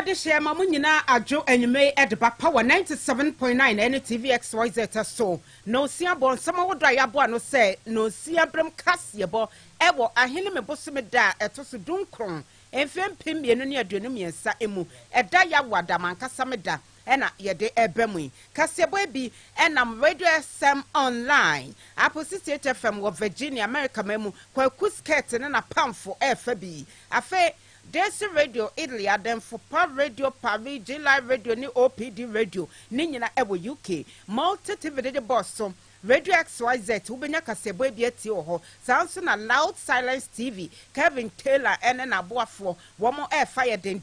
de share ma munyina adwo enyume edeba power 97.9 NTV XYZ so no sia bon sama wodo ayabo ano se no sia brem Kasiebo ewo ahene me bosome da etoso dunkron emfem pemienu ne aduonu miensa emu eda ya wada mankasa meda ena yede ebemu Kasiebo bi enam radio SM online aposite FM wo Virginia America memu kwa kusket ne na pamfo efa bi afa Desi Radio Italy adem for Pop Radio Paris J Live Radio ni OPD Radio ni nyina ewo UK multi TV boss Radio XYZ ubenya Kasiebo bi eti ho sanso na Loud Silence TV Kevin Taylor ene na boafo womo air fire den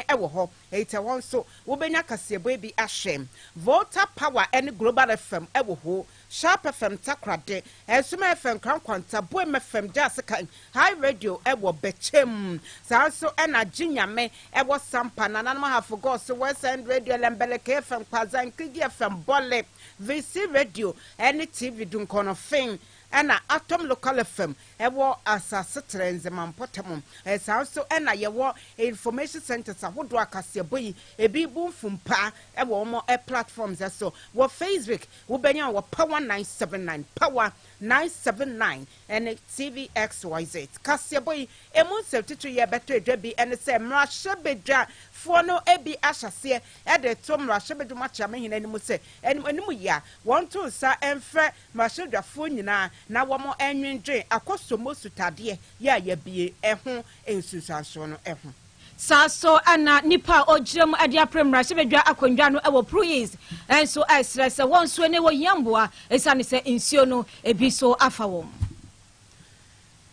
ewo ho ete won so ubenya Kasiebo bi ahem Volta Power ene Global FM ewo ho Sharp FM takrade Esuma FM krankwanta Boem FM jasika High Radio ewo bechem sanso ena jinyame ewo sampa na nanma ha forgot so West End Radio Lembeleke FM Kwazan Kigi FM Bole VC Radio any TV dunkono fin ena Atom Local FM ewo asase trenze mampotamum sanso ena yewo information centers ahodo Kasiebo yi ebi bumfumpa ewo mo platforms so wo Facebook wo benya wo Power 979 Power 979 and TV XYZ Kasiebo yi emu seltitu ye beto edwabi ene se mrahye bedwa fono ebi ahase e de to mrahye beduma chame hina ni mu se enimu ya won to sa emfre mrahye dwafo nyina na wo mo enwendwe Akosombo sutade ya ye bie eho ensusanso no eho Saso ana nipa ojrem ade apremra sebedwa akondwa no ewo proceedings enso esrese won so ne wo yamboa esane se insio no ebi so afa wom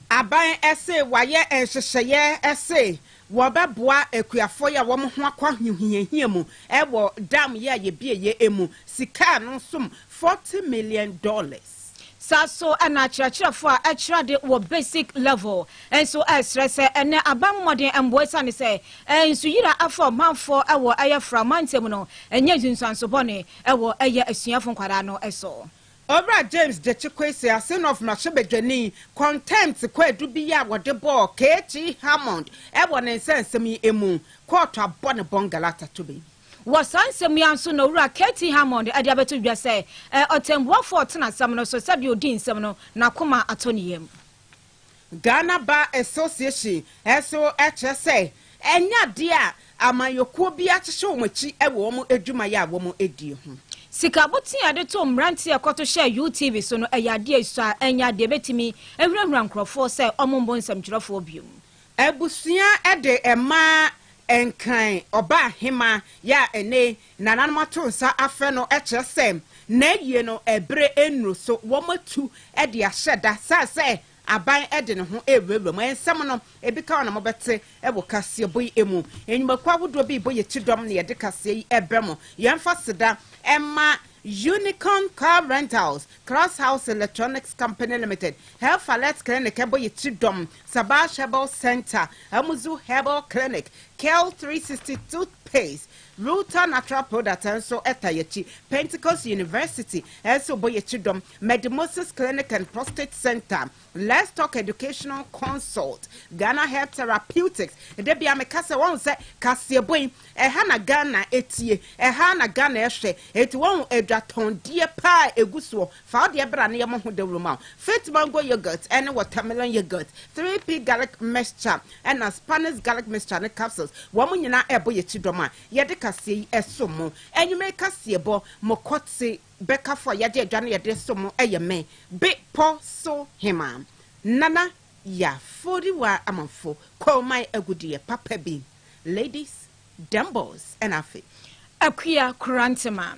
aban ese waye enhyehyeye ese wobeboa ekuafo ya wom ho akwa hwehwehia mu ewo dam ye bie emu sika no sum $40 million Saso ana chirachirafo a achirade wo basic level enso esrese ene abamode emboesa ne se enso yira afọ manfo ewo ayefra mantem no enye jinsanso bone ewo eye asuafo nkwara no eso Obra James de Chikwese a son of Mashebedwani contempt kwedu biya wode ball KT Hammond ewo ne nsensemi emu court abone bongalata tobe Wasansem yanso no wura KT Hammond ade abeto dwa se otemboa fortuna sam no so sabi odin sam no na koma atoniyem Ghana Bar Association eso HSA enya de a amayokuo bi akyehye omachi ewo mo edwuma ya wo mo edi ho Sika botin ade to mranti ekoto share UTV so no eyade eso a enya de betimi ewurawura nkrofo se omombo nsamkyerofo biom Ebusua ede ema enkan oba hima ya ene nananmato nsa afe no ekyesem na yie no ebre enru so womatu ede ahyeda sase aban ede ne ho ewewem ensem no ebika na mobete ewo Kasiebo emu enyumakwa wodo bi bo ye chidom na ye de kase yi ebremo yemfa seda emma Unicorn Car Rentals, Cross House Electronics Company Limited, Health Alert Clinic, Ebo Yitidom, Sabash Herbal Center, Amuzu Herbal Clinic, Kel 360 Toothpaste, Ruta Natural Products, and so Etayechi, Pentecost University, also Boyechidom, Medimosis Clinic and Prostate Center, Let's Talk Educational Consult, Ghana Health Therapeutics, Debbie Amekasa won't say Kasiebo, Ehana Ghana etie, Ehana Ghana eshe, it won't edraton dear pie eguso, found the brand near Monho de Roma, Fit mango yogurt, and watermelon yogurt, 3P garlic mixture, and a Spanish garlic mixture and capsules, woman yena eboyechidoma, yedeka. See esomo and you make Kasiebo mokotse beka for yade dwane yade somo eyeme be po so hima nana ya 41 amanfo call my agudie papa bi ladies dumbbells and afi akua kurantema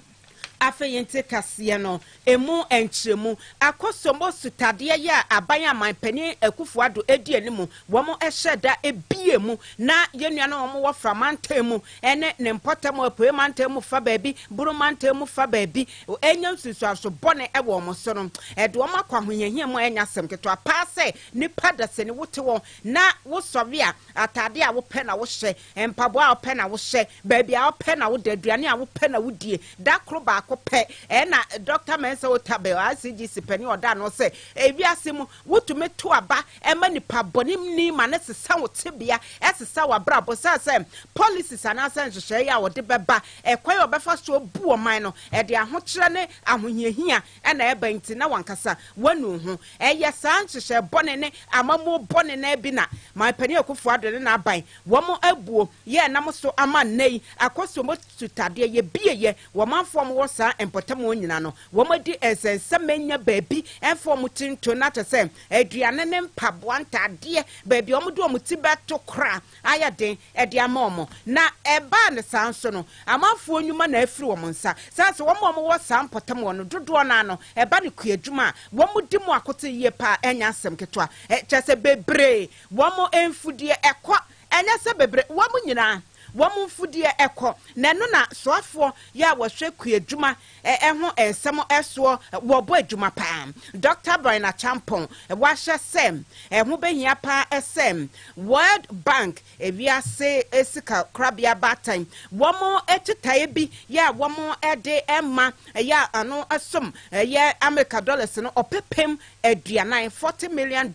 afeyente Kasie no emu enchiremu Akosombo sutade ya abanya manpani akufuado edi animu womo eheda ebiemu na yenua na womo wofra mantemu ene ne mpotamo apoe mantemu fa baabi buru mantemu fa baabi enyam susuaso bone ewo mo so no ede womo akwahoyehia mo enya semketo apase ni padase ni wote won na wo sori a atade a wo pe na wo hye empabo a wo pe na wo hye baabi a wo pe na wo daduane a wo pe na wo die da kro ba kope na Dr. Mensa Otabel ICGC penny or dan no say ewiase wotume to aba ema nipa bonim ni ma ne sesa wo tebia esesa wa brabo say policies and answer ya wo de beba ekwan obefa so bu oman no e de ahokere ne ahohiahia na eba nti na wankasa wanu ho eye san hyehyɛ bɔne ne amamo bɔne na bi na my penny akufo adene na aban wɔn abuo ye nam so ama nei Akosombo tutade ye bieye wɔmanfo mo wɔ saa empotam nyina no wɔn di ensensɛmenya baabi ɛnfo mo tinto na tese aduane ne mpaboa ntade baabi wɔn do wɔn ti beto kra ayaden ɛde ama wɔn na ɛba ne san so no amanfo nyuma na afiri wɔn nsa sanse wɔn wɔ saa empotam wɔn dodoɔ na no ɛba ne kuadwuma wɔn di mo akote yie pa enya asɛm ketwa kyese bebre wɔn emfudie ɛkɔ enya se bebre wɔn nyina wɔn mfudie ɛkɔ na no na soafo ya wɔhwɛ kuadwuma ɛho ensɛm ɛso wɔbɔ adwuma pa Dr. Brian Champon wɔahyɛ sɛm ɛho behia pa ɛsɛm World Bank ewiase esika krabia batan wɔn etitae bi ya wɔn ɛde ɛma ya ano asom ɛyɛ America dollars no ɔpepem aduanan $40 million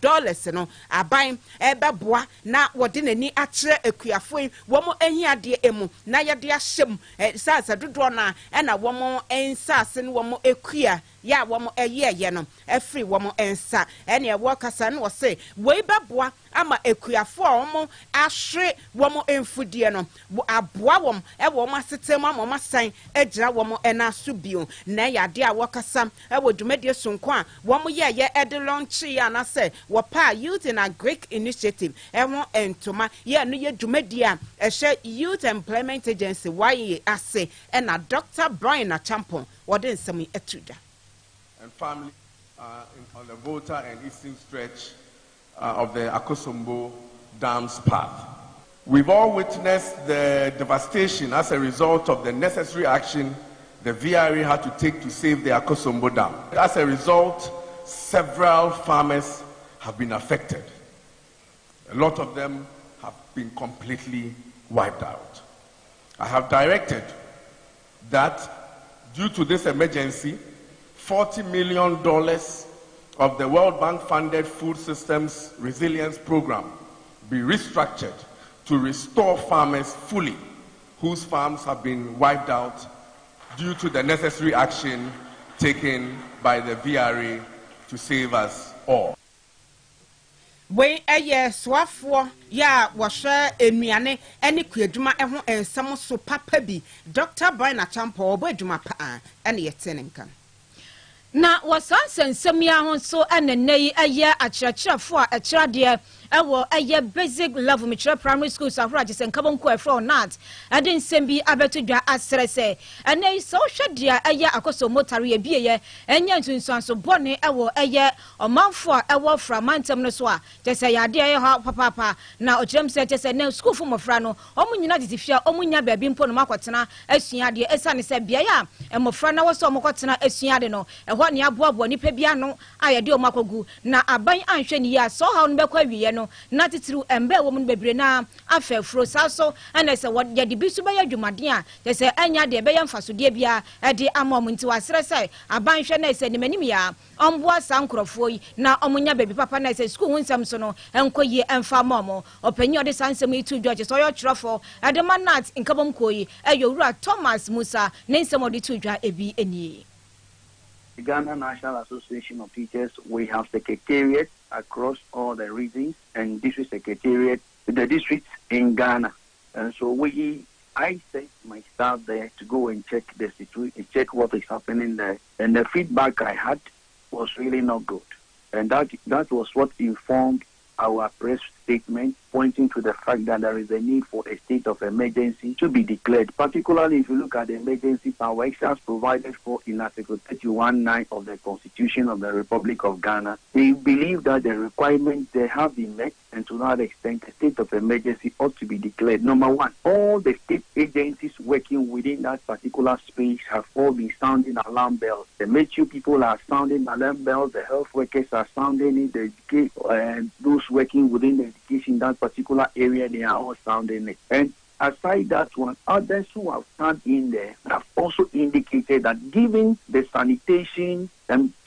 no aban ɛbɛboa na wɔde n'ani akyerɛ akuafo wɔn ehia ade emu na yɛde ahyem sasa dodo na na wɔn ensase no wɔn ekua ya wɔn ɛyɛ no afiri wɔn ensa ɛne ɛwɔ kasa no wɔ se wei bɛboa ama ekuafo a wɔn ahwe wɔn emfudie no aboa wɔn ɛwɔ wɔn asetem ama wɔn asan agyina wɔn ɛna so bio na yɛade a wɔkasa ɛwɔ dwumadie sonko a wɔn yɛ ɛde launch ya na sɛ wɔpa Youth in a Greek Initiative ɛho ntoma yɛ no yɛ dwumadie a ɛhyɛ Youth Employment Agency wɔayɛ ase ɛna Dr. Brian Champon wɔde nsɛm etuda and family on the Volta and eastern stretch of the Akosombo Dam's path. We've all witnessed the devastation as a result of the necessary action the VRA had to take to save the Akosombo Dam. As a result, several farmers have been affected. A lot of them have been completely wiped out. I have directed that due to this emergency, $40 million of the World Bank funded Food Systems Resilience Program be restructured to restore farmers fully whose farms have been wiped out due to the necessary action taken by the VRA to save us all. When swafo ya washa enuane ene kuadwuma eho ensam so papa bi Dr. Brian Champon obo adwuma pa ene yetenenka na wasansensem ya ho so enenei aye akyerɛkyerɛfo a ɛkyerɛdeɛ ɛwɔ aye basic level mekyerɛ primary school safra gye senkabon ko ɛfrɛ not ɛde nsɛm bi abeto dwa asrɛ sɛ ɛnei sɛ wohwɛ deɛ aye Akosombo tare bieye ɛnyɛ ntunsuanso bɔne ɛwɔ aye ɔmanfo a ɛwɔ framantam no so a kyɛ sɛ yɛade ɛyɛ ha papapa na ɔkyerɛm sɛ kyɛ sɛ ne school fo mɔfra no ɔmo nyina titefia ɔmo nya baabi mpo no makɔtena asua deɛ ɛsane sɛ biaye a ɛmɔfra na wɔ sɛ ɔmo kɔtena asua de no ɛhɔ ne aboaboa nipa bia no a yɛde ɔmo akɔgu na aban anhwɛ ne yia so ha no bɛkɔ awiɛ no na titiru embe wo mun bebre na afefro saso ana se yede bi so bɛyɛ dwumaden a te se anya de bɛyɛ mfasodie bia ɛde ama mo nti wasrɛ sɛ abanhwɛ na se nimanim ya ɔmboa sankrofo yi na ɔmunya baby papa na se school hunsam so no enkoyi emfa mɔmo ɔpanyi ɔde sansɛm yi tu George so yɔ twerɛfo ɛde manat nkabom koyi ɛyowura Thomas Musa ne nsɛm ɔde tu dwa ebi enie. The Ghana National Association of Teachers, we have secretariats across all the regions and district secretariat, the districts in Ghana. And so I sent my staff there to go and check the situation, check what is happening there. And the feedback I had was really not good. And that was what informed our press statement, pointing to the fact that there is a need for a state of emergency to be declared, particularly if you look at the emergency power extras provided for in Article 31(9) of the Constitution of the Republic of Ghana. They believe that the requirements they have been met, and to that extent, a state of emergency ought to be declared. Number one, all the state agencies working within that particular space have all been sounding alarm bells. The military people are sounding alarm bells, the health workers are sounding it, those working within the education in that particular area, they are all sounding it. And aside that one, others who have stand in there have also indicated that given the sanitation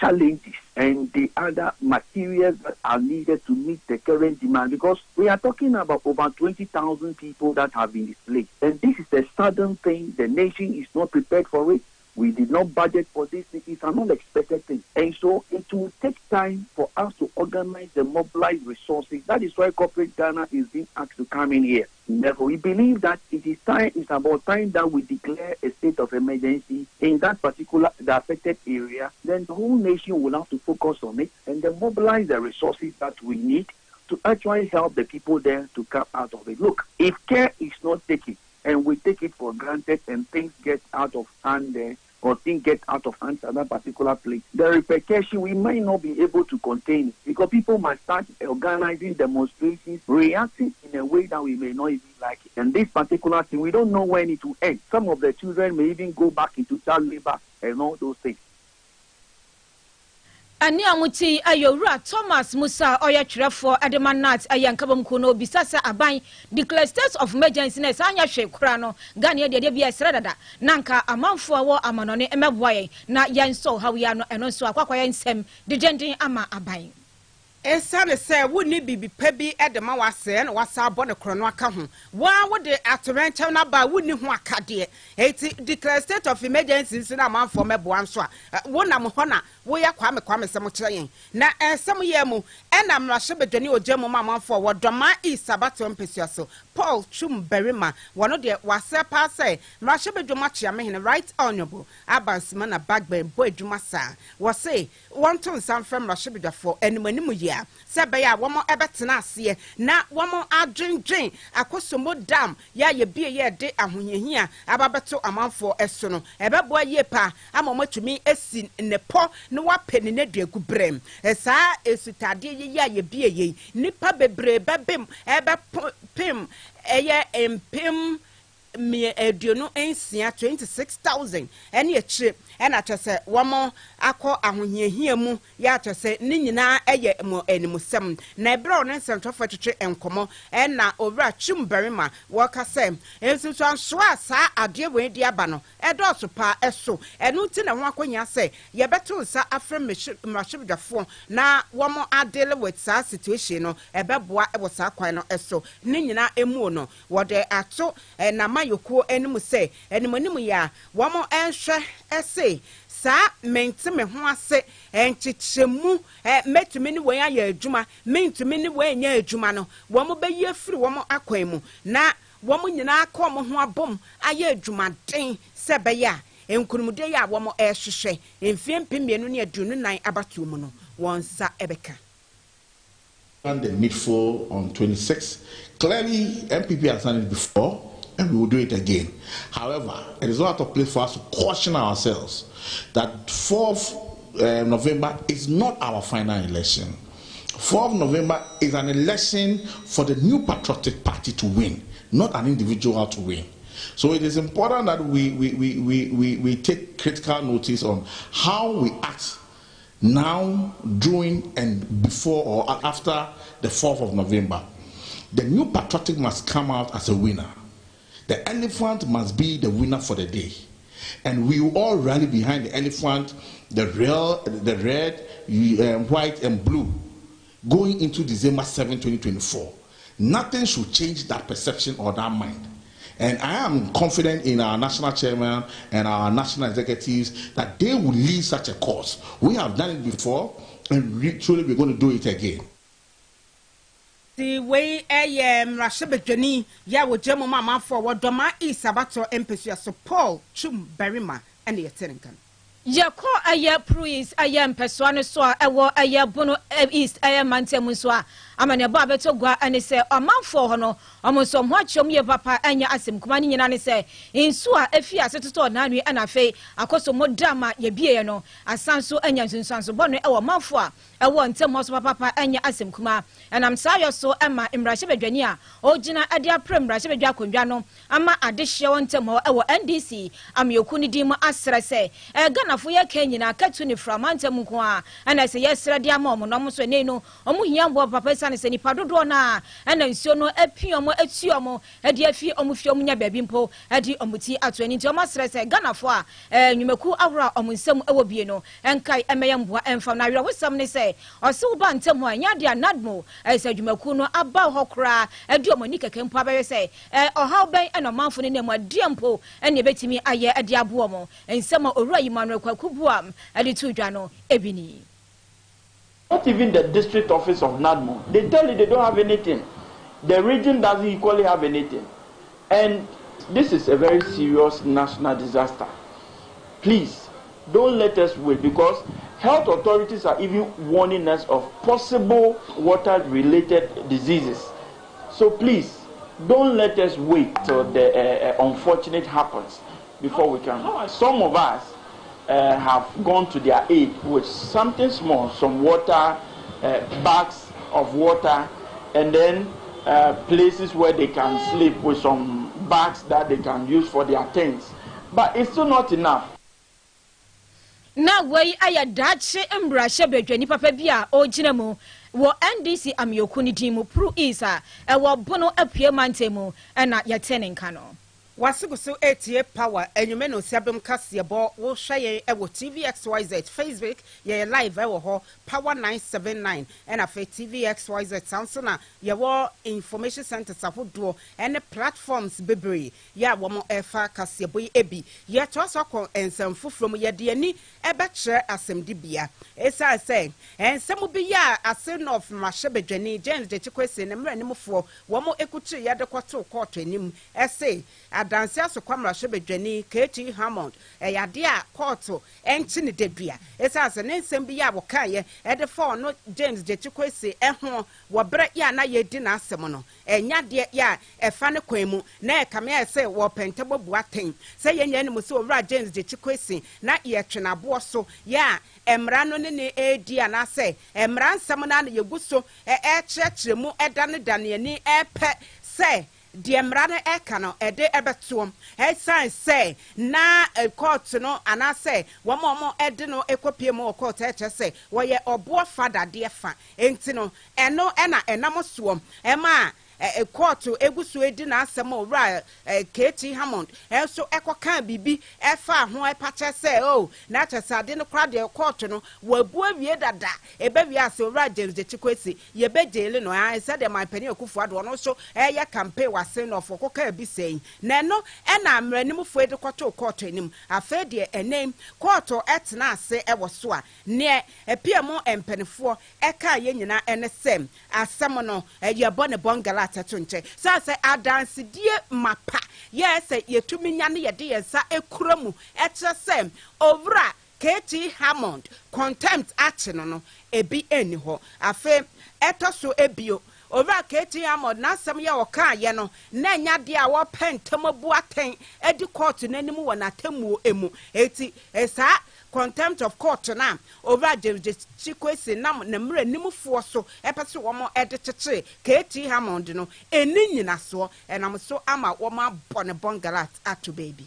challenges and the other materials that are needed to meet the current demand, because we are talking about over 20,000 people that have been displaced. And this is a sudden thing. The nation is not prepared for it. We did not budget for this. It is an unexpected thing. And so it will take time for us to organize and mobilize resources. That is why corporate Ghana is being asked to come in here. Therefore, we believe that it's about time that we declare a state of emergency in that particular, the affected area. Then the whole nation will have to focus on it and then mobilize the resources that we need to actually help the people there to come out of it. Look, if care is not taken, and we take it for granted and things get out of hand there, or things get out of hand at that particular place, the repercussion, we might not be able to contain it, because people might start organizing demonstrations, reacting in a way that we may not even like it. And this particular thing, we don't know when it will end. Some of the children may even go back into child labor and all those things. Ani amuti ayowura Thomas Musa oyatwerefo Ademanat ayankabamku no bisasa aban declare state of emergency na sanya hwekura no Ghana de bia sredada nanka amanfo awo amanone emeboye na yanso hawia no eno so akwakwaya nsem degenden ama aban. Esane se woni bibi pabi edema wase na wasa abone krono aka ho wa wode atorenche na ba woni ho akade eti declare state of emergency nsi na manfo mebo anso a wonam ho na wo ya kwame se mo kire yen na ensem ye mu ena mrahye bedwani ogemu manfo wodoma isabato mpesuaso Paul Chumberima wono de wase pa se mrahye bedwuma chia me right honorable abansima na bagbe bo adwuma sa wo se won ton sam from mrahye bedwafo enimanimu ye Sebaya womo ebetena ase na womo adwendwen Akosombo dam ya ye bie ye de ahoyehia ababeto amanfo eso no ebeboa ye pa amomotumi esi nepo ne wapeni ne duagu brem esa esutade ye bie ye nipa bebre bebem ebepim eye empim me eduonu ensia 26,000 ene echi ena twese womo akọ ahohiahia mu ya twese ni nyina eye mo animusem na ebro ne nsentofo twetwe enkomo ena owura Chumberima woka se ensusu anso asa ade we di aba no edoso pa eso enu ti na ho akonya se ye beto nsa afrem mrashibdafo na womo adele with sa situation no ebeboa ebosa kwan no eso ni nyina emu no wode ato na mayoko enimu se enimanimu ya womo enhwe ese sa mentime ho ase enchichemu metumi ni wen aye adwuma mentumi ni wen nya adwuma no womo beyi afiri womo akwan mu na womo nyina akom ho abom aye adwuma den sebeya enkunumude ya womo ehwehwe emfiempimienu ne adunu nan abatu mu no wonsa ebeka. And the needful on 26. Clearly, MPP has done it before, and we will do it again. However, it is not out of place for us to caution ourselves that 4th November is not our final election. 4th November is an election for the new patriotic party to win, not an individual to win. So it is important that we take critical notice on how we act now, during, and before or after the 4th of November. The new patriotic must come out as a winner. The elephant must be the winner for the day. And we will all rally behind the elephant, the red, white, and blue, going into December 7, 2024. Nothing should change that perception or that mind. And I am confident in our national chairman and our national executives that they will lead such a course. We have done it before, and truly we're going to do it again. The way Rashebedjani ya wojemu mama for wadoma isabato empesia so Paul Chumberima and the Tenenkan. Yako aya pruis aya mpeswane so ewo aya bono east aya mantemu so amane ba beto gwa ane se omanfo ho no omonso ho achom ye papa anya asem kuma ni nyina ne se insu a efi asetuto na anu ana fe Akosombo dama ye bie no asanso anya nsunsanso bono ewo manfo a ewo ntem ho so papa anya asem kuma enam sayo so ema Imrashebedwani a ogina ade aprem Imrashebedwa kondwa no ama adehye wontem ho ewo NDC amyoku ni dim asre se Ghana fo ye kenyina katu ni framantem ko a ana se yesre dia ma omo no so ne no omo hiambo papa ne se nipa dodo na ena nsuo no apiomo atuomo ade afi omufiom nya baabi mpo ade omuti ato ani nti omasere se ganafo a nwumaku awra omunsam ewo bie no enkai emeye mboa emfam na werɛ wosam ne se ɔse wo ba ntem ho anya de anadmo se dwumaku no aba hɔ kra ade omani keke mpo abɛyɛ se ɔhaw bɛn ena manfo ne nemu ade mpo ene betimi ayɛ ade abo mo ensɛm a owura Emmanuel Kwakubuam ade tu dwa no ebini. Not even the district office of NADMO. They tell you they don't have anything. The region doesn't equally have anything. And this is a very serious national disaster. Please, don't let us wait, because health authorities are even warning us of possible water-related diseases. So please, don't let us wait till the unfortunate happens before we can. Some of us have gone to their aid with something small, some water, bags of water, and then places where they can sleep with some bags that they can use for their tents. But it's still not enough. Na way aya dache embrashe bedwani papa bia o ginemu wo NDC amyoku ni dimu pro isa e wo bono apue mantemu e na yetene nka no. Wasigusu etie power enyume no siabem Kasiebo wo hweye e wo TVXYZ Facebook ye live e wo ho power 979 and afa TVXYZ sansona ye wo information centers afodo and platforms bebre ya wo mo efa Kasiebo ebi ye to so kon ensem fufrom ye de ani e be kire asemdi bia esa say ensem bi ya asen of mahebedwani James de Chikwese ne mra nimfo wo mo ekuchi ye de kwato court anim ese adanse asokwamra hwebedwani KT Hammond eyade a court enchi ne dedua esa ase ne nsem bi ya wokaye e de for no James de Chikwese ho wo bre ya na ye di na asem no enya de ya efa ne kwanu na ekame ese wo pentebo buaten se yenya ne mu se owura James de Chikwese na ye twenabo so ya emra no ne edi anase emra nsem na ye guso kyerɛkyerɛ mu dane ani epe se die mrane eka no ede ebetuom esan say na court no anase womo ede no ekopie mu court eche say woye obo fada de fa enti no eno na enam soom ema court egusu edi na asem owura KT Hammond enso ekoka bibi efa ho epache say oh na chesade no kra de court no wabu awie dada ebewie ase owura James de Chikwese ye bejele no I said my penny okufuado no so eye campaign wase no for koka bi sei na no na amranim fu ede kwato court anim afa de enem court etna ase ewo so a ne epiemu empenefo eka ye nyina ene sem asem no ye bone bongala tatunche sa say adanse die mapa yes yetumi nya ne ye de yensa ekuramu etre sem ovra KT Hammond contempt action no ebi eni ho afa etoso ebio over KT Hammond na sam ye woka ye no na nya de a wo pentamabu aten edi court nanim wo na tamu emu eti esa contempt of court na over James Chikwese nam na mra nimfo so epese wo mo ede cheche KT Hammond no eni nyina so enam so ama wo ma bone bongalat ato baby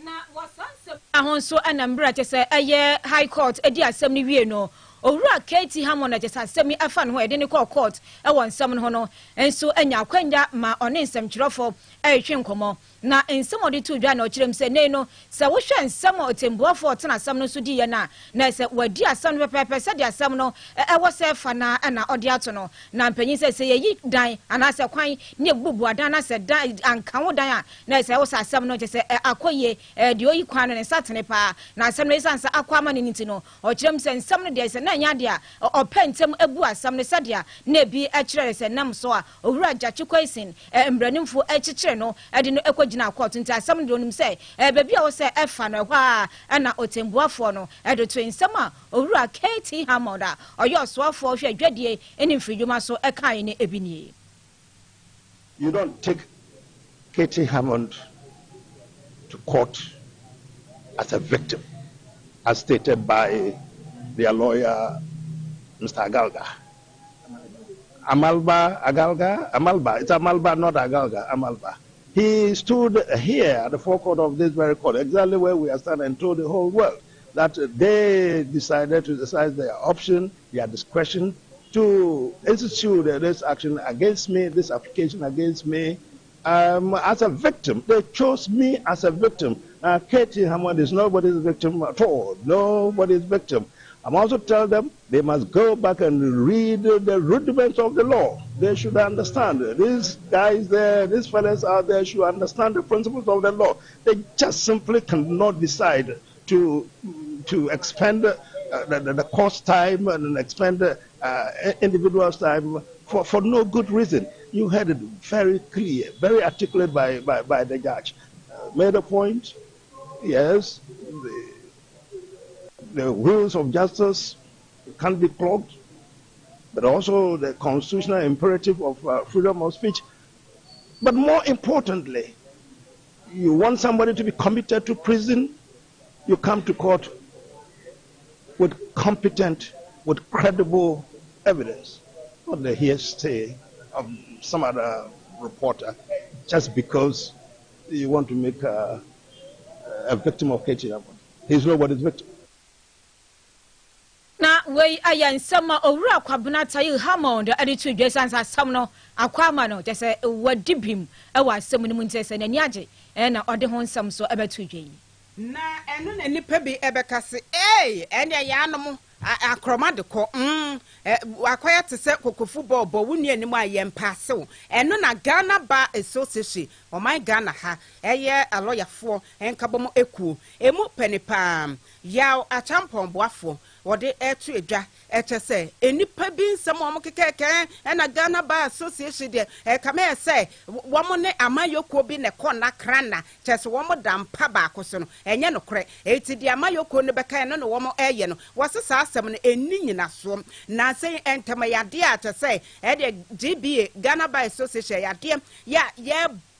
na wasanse ahon so anambra chese eye high court edi asem ni wie no owura KT Hammond na chese asem afa no ede ni court e won nsem no no enso anya kwanya ma one nsem kirofo ehwe nkomo na nsem odi to dwa na okirem se ne no se wo hwe nsem otembuafo otena asem no so di ye na se wadi asem no pepepe se di asem no wo se fa na odi ato no na mpanyin se yeyi dan ana se kwan ne bubu adan na se dan ankan wo dan a na se wo se asem no se akoye de oyi kwan no satene pa na asem no isansa akwama ne nti no okirem se nsem no de se na nya de a opentem ebu asem no se de a na bi akire se nam so a owura Chikwese mbranimfo akikire no ede no ekogina court nti asem de onim se baabi a wo se efa no hwa na otembuafo no ede to nsem a owura KT Hammond a oyo soafo hwe adwadie eni mfridwuma so ekan ne ebinie. You don't take KT Hammond to court as a victim, as stated by their lawyer, Mr. Agalga. Amalba. It's Amalba, not Agalga. Amalba. He stood here at the forecourt of this very court, exactly where we are standing, and told the whole world that they decided to exercise their option, their discretion, to institute this action against me, this application against me, as a victim. They chose me as a victim. Katie Hammond is nobody's victim at all. Nobody's victim. I'm also telling them they must go back and read the rudiments of the law. They should understand. These guys there, these fellas out there should understand the principles of the law. They just simply cannot decide to expend the cost time and expend individuals' time for no good reason. You had it very clear, very articulate by the judge. Made a point, yes, the wheels of justice can't be clogged, but also the constitutional imperative of freedom of speech. But more importantly, you want somebody to be committed to prison, you come to court with competent, with credible evidence, not the hearsay of some other reporter, just because you want to make a victim of Katie. He's nobody's victim. Na we ayan sama owura kwabena tayi Hammond ade to dwesan asam no akwama no just wadibim e wa asam ni muntese na niage na ode ho nsam so ebetu dwen na eno na nipa bi ebekase ene ya anom akroma de ko akoya te se kokofu bobo wuni anim ayem pasew eno na Ghana Bar Association o my Ghana ha eye aloyafo enkabom ekuo emu penipam yaw achampon boafo wode etu edwa etese enipa bi nsem o mokekeke na Ghana Bar Association de kama ese wo mo ne amayoko bi ne kona krana tese wo mo dampa ba akoso no enye no kre eti de amayoko ne beka no no wo mo eye no wasesa asem no eni nyina so na sei entama yade a tese de GBA Ghana Bar Association yade ya ye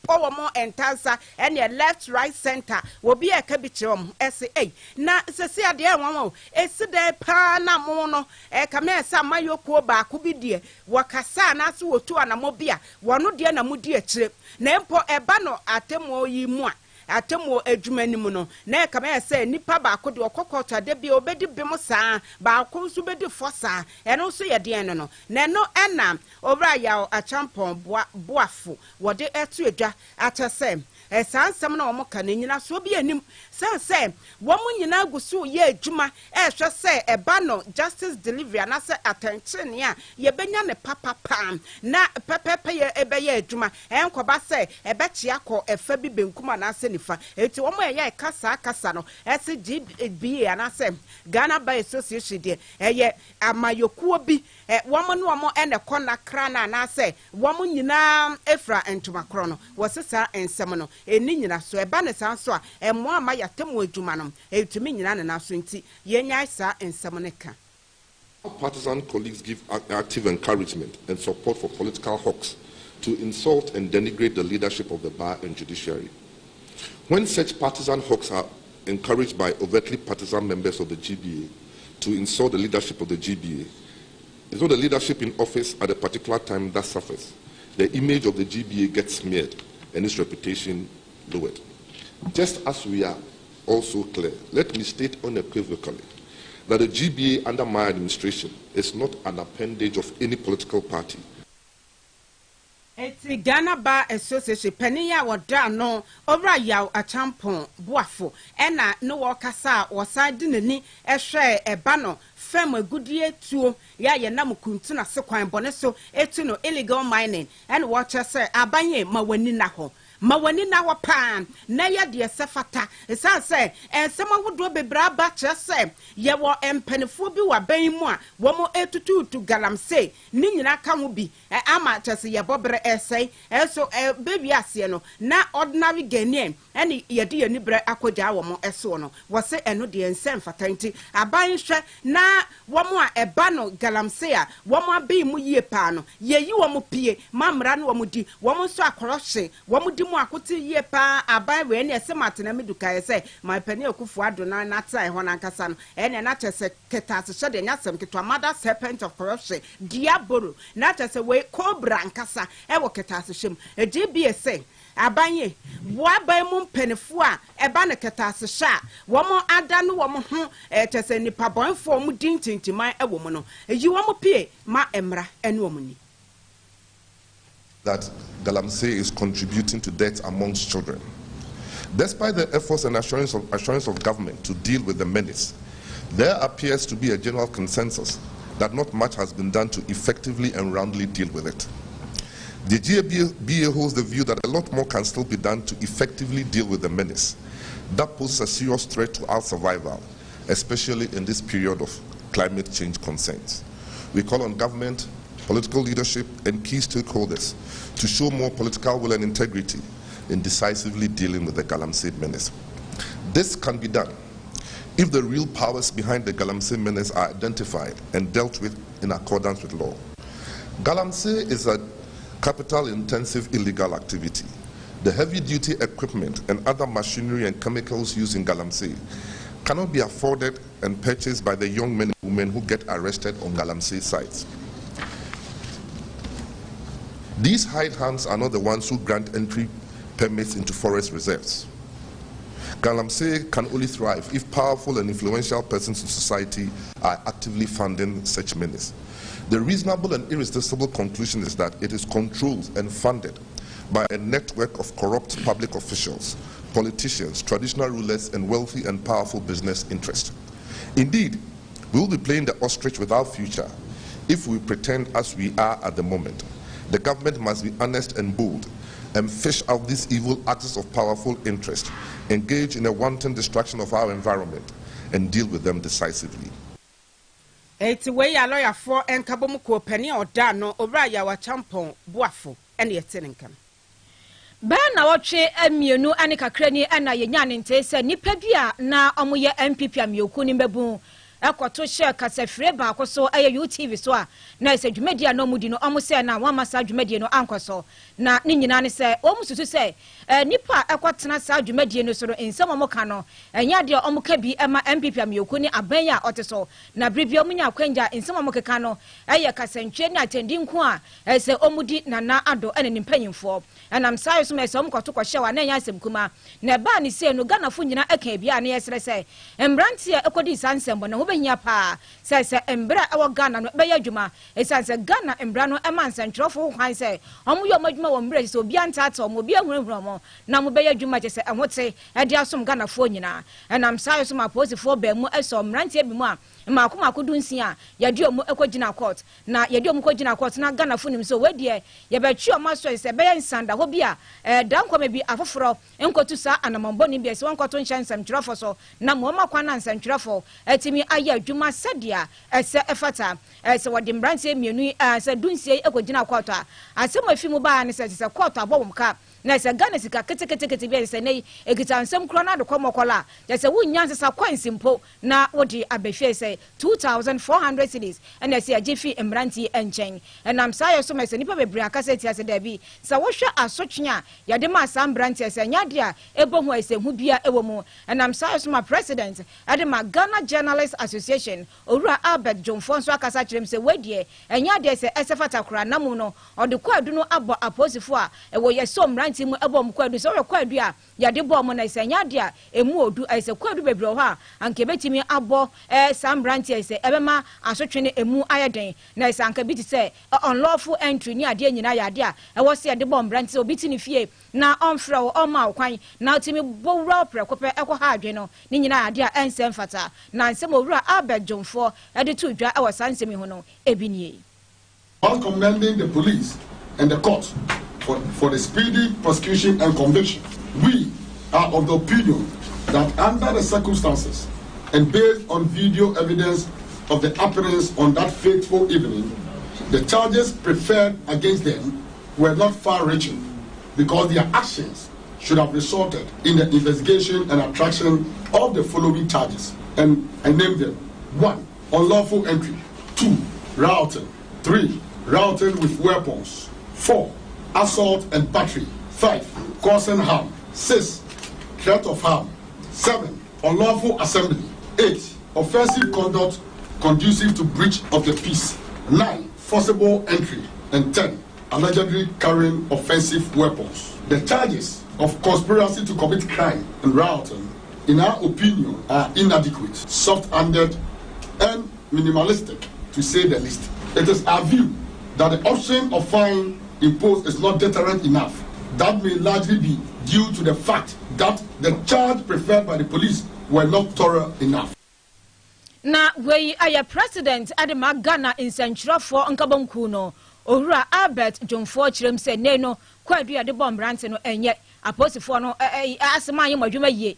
power more entansa and your left right center will be a cabichum SA na sesi ade enwo esi de pa na mo no kama esa mayoko ba kubidie wakasa na so wotu anamobia wono de na mudi akire na empo eba no atemo yi mu a atemo adwumanimu no na kama ese nipa ba ko de okokota de bi obedi bim saa ba ko nso bedi fosa eno so ye de no na no ena obra ya achampon boafo wode etu edwa atese esansam na omoka na nyina so bi anim sanse wo mu nyina gusu ye adwuma ehwe se eba no justice delivery na se attention ya ye benya ne papa pam na pepepe ye ebe ye adwuma enkoba se ebe chia ko efa bi benkuma na se nifa eti wo mu ye kasa no SGBA na se Ghana Bar Association de eye amayokuo bi wo mu no mo ene kona krana na se wo mu nyina efra entuma kro no wo sesa ensem no eni nyina so eba ne san so a emo ama yatemu adwuma no etumi nyina ne na so nti yenya sa ensem ne ka. Partisan colleagues give active encouragement and support for political hawks to insult and denigrate the leadership of the bar and judiciary. When such partisan hawks are encouraged by overtly partisan members of the GBA to insult the leadership of the GBA, it's not the leadership in office at a particular time that suffers. The image of the GBA gets smeared and its reputation lowered. Just as we are also clear, let me state unequivocally that the GBA under my administration is not an appendage of any political party. Eti Ghana Bar Association peniya wada no obra yaw achampon boafo ena no wakasa wasadi nani ehwe eba no fem agudie tuo ya ye nam kuntuna se kwan bone so etu no illegal mining and watch say abanye mawani na ho mawani na wapan na ya de sefata esan se ensem awodo bebra ba che se ye wo empanifo bi wa ban mu a wo mo etututu galamsey ni nyina ka ho bi ama che se ye bobre esai eso baby ase no na ordinary Ghanaian ene ye de ye nibre akogya wo mo eso no wo se eno de ensem fatanti aban hwe na wo mo a eba no galamsey a wo mo abi mu yie pa no ye yi wo mo pie mamra no wo mo di wo mo so akoroshe wo mo mu akote ye pa aban we ne esemate na meduka ye se my pani akufu adona na tai ho na nkasa no ene na chese ketase hye de nyasem ketwa mother serpent of corruption diabolo na chese we cobra nkasa e wo ketase hyem GBA say abanye boaban mu mpenefo a eba ne ketase sha wo mo ada no wo mo ho tese nipa bonfo mu dintintiman ewo mu no eyi wo mo pie ma emra ene wo mu ni that galamsey is contributing to deaths amongst children. Despite the efforts and assurance of government to deal with the menace, there appears to be a general consensus that not much has been done to effectively and roundly deal with it. The GABA holds the view that a lot more can still be done to effectively deal with the menace that poses a serious threat to our survival, especially in this period of climate change concerns. We call on government, political leadership, and key stakeholders to show more political will and integrity in decisively dealing with the galamsey menace. This can be done if the real powers behind the galamsey menace are identified and dealt with in accordance with law. Galamsey is a capital-intensive illegal activity. The heavy-duty equipment and other machinery and chemicals used in galamsey cannot be afforded and purchased by the young men and women who get arrested on galamsey sites. These hired hands are not the ones who grant entry permits into forest reserves. Galamsey can only thrive if powerful and influential persons in society are actively funding such menace. The reasonable and irresistible conclusion is that it is controlled and funded by a network of corrupt public officials, politicians, traditional rulers, and wealthy and powerful business interests. Indeed, we will be playing the ostrich without future if we pretend as we are at the moment. The government must be honest and bold and fish out these evil axis of powerful interest, engage in a wanton destruction of our environment, and deal with them decisively. Eti we ya lawyer for enkabom ko pani oda no owra ya wa champon boafo ene yetenenkam. Ba na wotwe amienu ane kakra ni na yenya ne ntese nipa bia na omoye MPP amioku ni mbebu ekoto share kasafre ba akoso aye UTV so a na ese dwumadi na omudi no omo se na wamasa dwumadi no ankoso na ne nyina ne se omususu se nipa ekotena sa dwumadi no so ensem omoka no enya de omoka bi ema MPP amioku ni aban ya oteso na bribia omunya kwanja ensem omokeka no aye kasantwe ni atendi nko a ese omudi nana ado ene ne mpanyimfo enam sayo so ese omokoto kwhye wa na nya asem kuma na ba ni se no ganafo nyina eka bia na yesere se embrantia ekodi sansembo na benya pa se embra ewo Ghana no beya dwuma esanse Ghana embra no emansa ntrofo hwan se omo yo madwuma wo mbra se obi antata omo obi ahurahura mo na mo beya dwuma je se enwote e de asom Ghana fo nyina enam sayo so maposifo ba mu eso mrantie bi mu a maako dunsi a yadi omo ekogina court na yadi omo kogina court na Ghana fo nim so wedie ye be twi omo so se beya nsanda ho bi a dankoma bi afoforo enkotu sa anamambo ni bi se wonkoto nshansam trofo so na mo makwa na nsam trofo etimi aye adwuma sadia ese efata ese wodi mbrantie mienu ase dunsi ekogina court a ase mo afi mu ba ne se court abom ka na se Ghana sika kete bi se nei ekita nsem kro na de komokola je se wunya nsesa kwansimpo na wodi abefie se 2,400 cities and I say a jiffy embranti enchen and I'm sorry so my nipa bebre akase ti ase da bi sa wo hwe asotwea yade ma sam branti ase nyadia ebo hu ase hu bia ewo mu and I'm sorry so my president ade ma Ghana Journalists Association owura Albert Jomfo so akasa kirem se wedie enyade se esefata kura namu no ode kwadu no abo aposifo a ewo yeso mbranti mu ebo mu kwadu so kwadu a yade bo mu na ise nyade emu odu ise kwadu bebre ho a anke betimi abo sam branti ise ebema asotwene emu ayeden na ise anka biti se unlawful entry ni ade nyina yade a ewo se yade bo mbranti obiti ni fie na onfra wo oma okwan na otimi bowura prekope ekwo ha adwe no ni nyina yade a ensem fata na nsem owura Albert Jomfo ede to dwa ewo sansemi ho no ebinie. While commending the police and the court for the speedy prosecution and conviction, we are of the opinion that under the circumstances and based on video evidence of the appearance on that fateful evening, the charges preferred against them were not far-reaching because their actions should have resulted in the investigation and attraction of the following charges. And I name them: 1. Unlawful entry. 2. Rioting. 3. Rioting with weapons. 4. Assault and battery. 5. Causing harm. 6. Threat of harm. 7. Unlawful assembly. 8. Offensive conduct conducive to breach of the peace. 9. Forcible entry. And 10. allegedly carrying offensive weapons. The charges of conspiracy to commit crime and rioting, in our opinion, are inadequate, soft-handed, and minimalistic, to say the least. It is our view that the option of fine imposed is not deterrent enough. That may largely be due to the fact that the charge preferred by the police were not thorough enough. Na we are president Adema Ghana in Central for Nkabonkuno, Ora Albert Jomfo Chirem said, Neno, quite do the bomb ransom and yet a post for no ask my ye.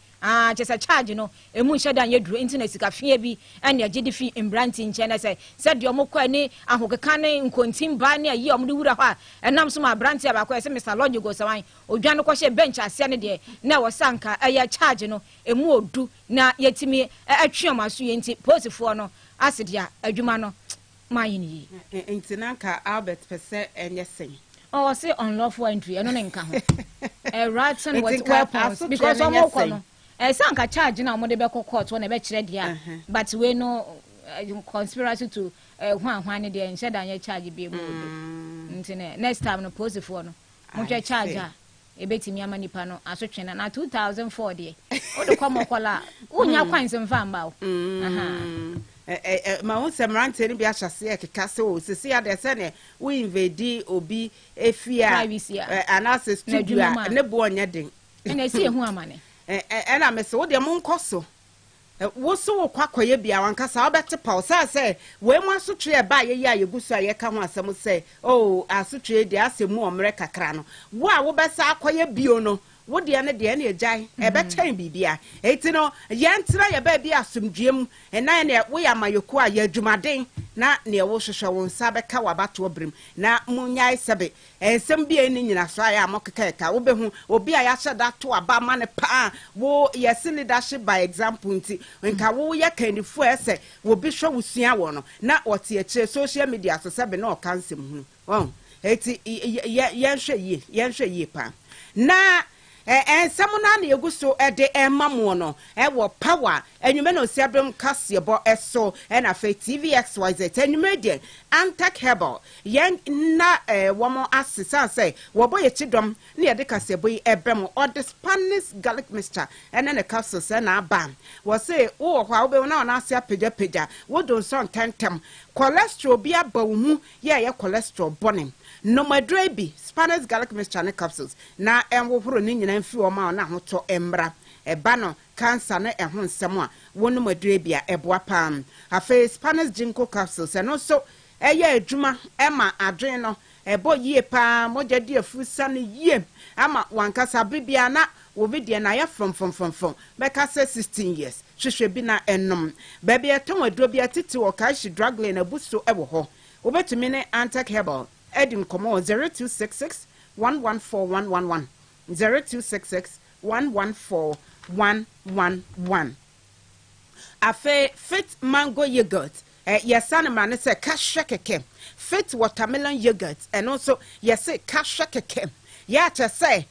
Just a charge, a musha than your internet cafe and your GDP in Brantin, China said your Mokwani, and Hokane, and Contim Bani, a year of Mudura, and Namsuma Brantia, Mr. Logic goes away, or Jano Koshe bench as Sandy, now a sanka, a year charge, a more do, na yet to me, a chuma, sweet, post for no, acid ya, a Jumano, my in Tinanka Albert per se and yes sing. Oh, I say unlawful entry, I don't income. A rat and what weapons because I'm more. Sanka charge now more the court when I bet ready, but we know conspiracy to one day and said I charge be next time no pose for no. Much charge a betting me money panel as a train and 2040. Or the common collar, unya coins and fan bow. My own Samrantin be a chassis castle, Cecilia de Sene, we invade Obi a fear and as a studio and the born yedding. And I see who am money. And I miss all the moon cosso. What's so quack ye be our cassa better pulse? I say, when one so tree by a year, you go so I come on some say, oh, I so trade the assay more America crano. Why would best I quite biono? What the any jay, a better be beer. Etino, yan try a baby as some Jim, and 9 year we are my yoqua ye jumading, not near Worcestershire on Sabbath Kawabat to brim, now Munya Sabbath, and some be in a fire mockaka, will be a yasha that to a barman pa, wo ye silly dash by example, when Kawoya candy first will be sure with Siawono, not what ye social media so seven or cancer. Oh, eti yansha ye pa. Na and someone on the Augusto at the Mamono, war power, and you may know Sabrum Kasiebo so and a fake TVXYZ, and you made it, Antak Hebel, young na woman asks, say, what boy a chidom near the Kasiebo, a bremo, or the Spanish Gallic Mister, and then a castle, and a bam. Was say, oh, while we now ask ya pija, what do son tentem, cholesterol be a boom, ya cholesterol bonning. No my draby, Spanish Gallic Mister capsules, na and will put an Indian and few amount now to embra, a banner, cancer, and hon someone, one my drabia, a boapam, a face Spanish Jinko capsules, and also a year Juma, Emma, Adreno, a boy ye palm, what your dear food sunny ye, Ama, one casa bibiana, will be the Naya from, Becca says 16 years, she should be not enum, baby a tongue, a drobia titi or cash drug lane a boost to ever ho, over to minute antac herbal. Edin Como 0266 114111 0266 114111. Afe fit mango yogurt. Yes, man, it's a cash shake. Fit watermelon yogurt, and also yes, cash shake. Yeah, to say,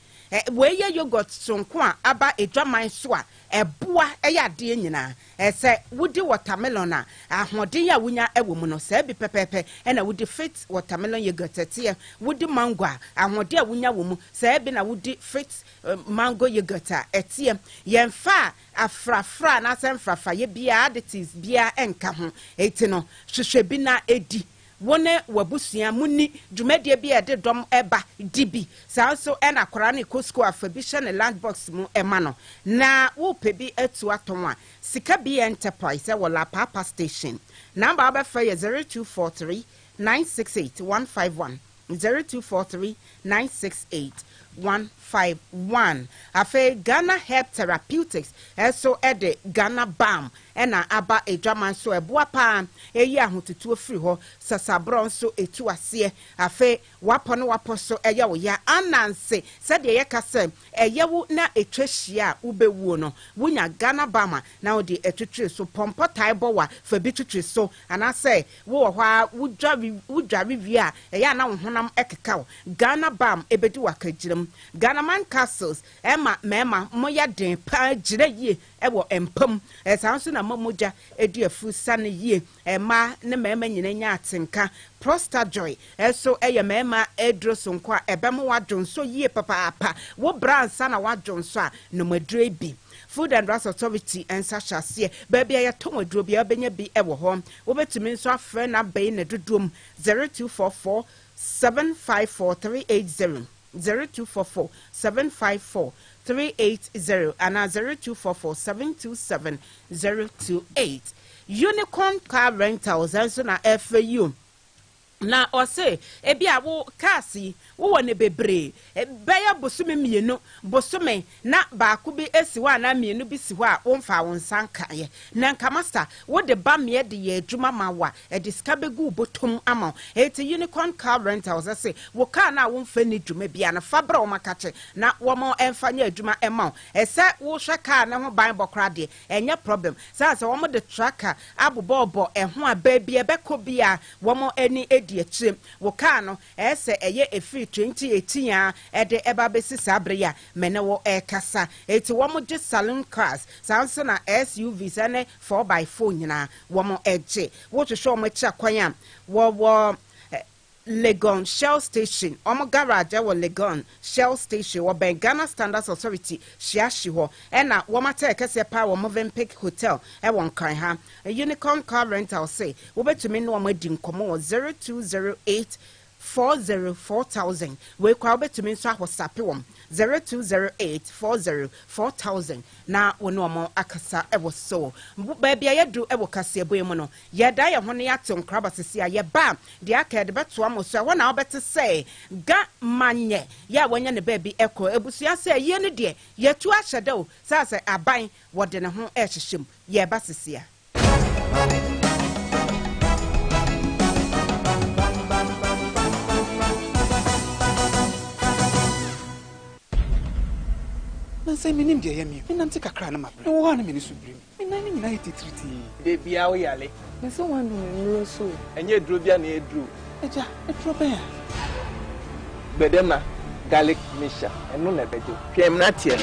where yogurt son qua aba a drum swa. A boa a ya dinina, say, would do watermelon, a hodia winya a woman or say be pepe, and I would fit watermelon yogurt at here, would do mango, a hodia winya woman, say, been I would fit mango yogurt at here, yen fa, a fra, nasan fra, ye be additives, beer and kahon, etino, should be na edi. Wone wabusia muni jumedie bi ede dom eba dibi sanso ena korane kosko afabisha ne land box mu emano na wo pebi etu atonwa sika bi enterprise wala papa station number abafa 0243 968 151 0243 968 151 afe Ghana Herb Therapeutics eso ede Ghana Balm ena aba edwaman so eboa pa eyi ahotutu ofiri ho sasabron so etu ase afe wapo no wapo so eye wo ya ananse said ye kase eye wo na etwehia ubewu no wunya Ghana Balm na wo de etwetwe so pompo taibo wa fa bi twetwe so anase wo hwa wudwa review a eye na wo honam ekeka Ghana Balm ebedi wakagiram Ghana Man Castles ema mema moya den pa gire ye ewo empam esanso na mamoja edi afu sane yie ema ne mema nyina nya atenka prostate joy eso eye mema edro sonko a ebem wadwonso yie papa wo bransa na wadwonso a no madre bi Food and Drugs Authority and Sashasye, baby, I told you, be a benya be ever home. Over to me, so a friend up bay in a doom 0244 754 380 0244 754 380 and 0244 727 028. Unicorn car rentals, and so now FAU. Na ose ebia wo kasi wo wone bebre beya bosume mienu bosume na baako bi esiwa na mienu bi siwa wonfa wonsan kaye na nka master wo de ba me de ye adwuma mawa e diska begu botom ama eti unicorn car rentals say wo car na wonfa ni dwuma bia na fabra wo makache na wo mo enfanya adwuma ema ese wo hwe car na ho ban bokra de enye problem say wo mo de tracker abobobo eho aba bia beko bia wo mo ani die chim wo ka no ese eye efi 2018 a ede eba besi sabria mene wo kasa eti wo mo je saloon cars sanso na SUVs ane 4x4 nyina wo mo eje wo hwehwe mo kya kwan wo Legon Shell Station, Omo Garage, or Legon Shell Station, or Ghana Standards Authority, Shiashiho, and a Womata Kasepa or Movenpick Hotel, Ewon Kaiha, a unicorn car rental say, over to me no wedding Como 0208 404000. We crowd to me so was sapiwom 0208 404000. Na wono mo akasa ewo so. Baby I do ewo Kasiebo emono. Ye da ye hone atom kraba sisi a ye ba. De aka de beto am so wona obete say ga manye. Ya wonya ne baby eko ebusua say ye ne de ye tu ahyeda o. Sa say aban wo de ne ho ehyehyem. Ye ba sisi a. Say minim de yemi minam te kakra na mabre wo ha na meni subrim minan ni nyina hiti triti de bia wo yale me so wan do me so enye duro bia na eduro eja etro be ya bedema garlic mixture eno na bedo hwem na tie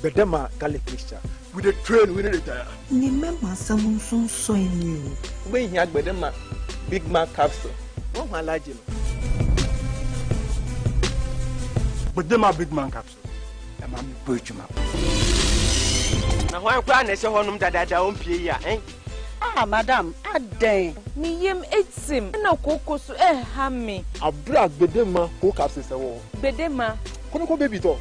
bedema garlic mixture we dey train we dey retire ni mema samun sun so ni we hia bedema big man capsule wo ho alaje no but them are big man capsule. I'm a virtual. Now, why can't I say honum that I won't pay ya, eh? Ah, madam, a day. Me yem etim na koko so hammy. A brag bedema co capsules a war. Bedema. Kono baby to.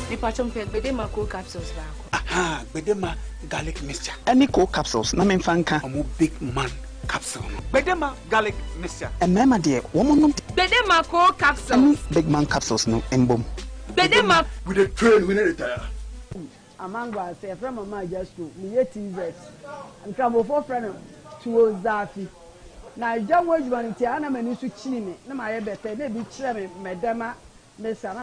The patron pet bedema co capsules back. Aha, bedema garlic mixture. Any co capsules na men fanka omo big man capsule. Bedema garlic mixture. And mama dear, woman bedema co capsules. Big man capsules no embom. Bedema we dey train we dey retire. Amangwa say from mama just to me TZ. And trouble for friend to Zafi. Na jawo jwanti ana mani su chini me na ma ye bete na bi kire me medema me sana